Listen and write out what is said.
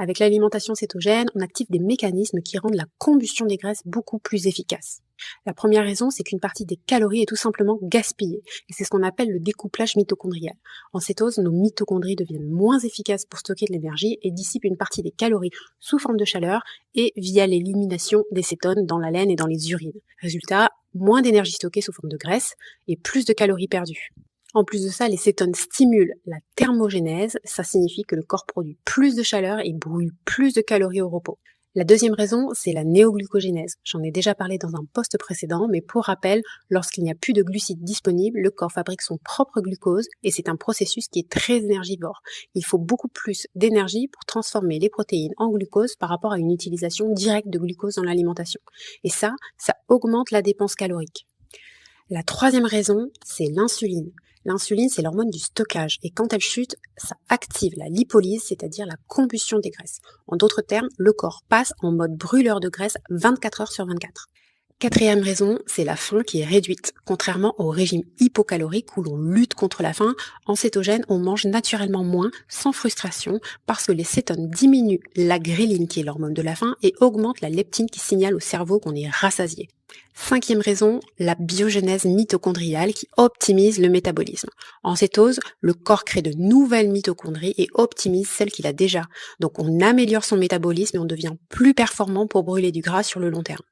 Avec l'alimentation cétogène, on active des mécanismes qui rendent la combustion des graisses beaucoup plus efficace. La première raison, c'est qu'une partie des calories est tout simplement gaspillée, et c'est ce qu'on appelle le découplage mitochondrial. En cétose, nos mitochondries deviennent moins efficaces pour stocker de l'énergie et dissipent une partie des calories sous forme de chaleur et via l'élimination des cétones dans la laine et dans les urines. Résultat, moins d'énergie stockée sous forme de graisse et plus de calories perdues. En plus de ça, les cétones stimulent la thermogénèse, ça signifie que le corps produit plus de chaleur et brûle plus de calories au repos. La deuxième raison, c'est la néoglucogénèse. J'en ai déjà parlé dans un post précédent, mais pour rappel, lorsqu'il n'y a plus de glucides disponibles, le corps fabrique son propre glucose et c'est un processus qui est très énergivore. Il faut beaucoup plus d'énergie pour transformer les protéines en glucose par rapport à une utilisation directe de glucose dans l'alimentation. Et ça augmente la dépense calorique. La troisième raison, c'est l'insuline. L'insuline, c'est l'hormone du stockage et quand elle chute, ça active la lipolyse, c'est-à-dire la combustion des graisses. En d'autres termes, le corps passe en mode brûleur de graisse 24 heures sur 24. Quatrième raison, c'est la faim qui est réduite. Contrairement au régime hypocalorique où l'on lutte contre la faim, en cétogène, on mange naturellement moins, sans frustration, parce que les cétones diminuent la ghréline qui est l'hormone de la faim et augmentent la leptine qui signale au cerveau qu'on est rassasié. Cinquième raison, la biogénèse mitochondriale qui optimise le métabolisme. En cétose, le corps crée de nouvelles mitochondries et optimise celles qu'il a déjà. Donc on améliore son métabolisme et on devient plus performant pour brûler du gras sur le long terme.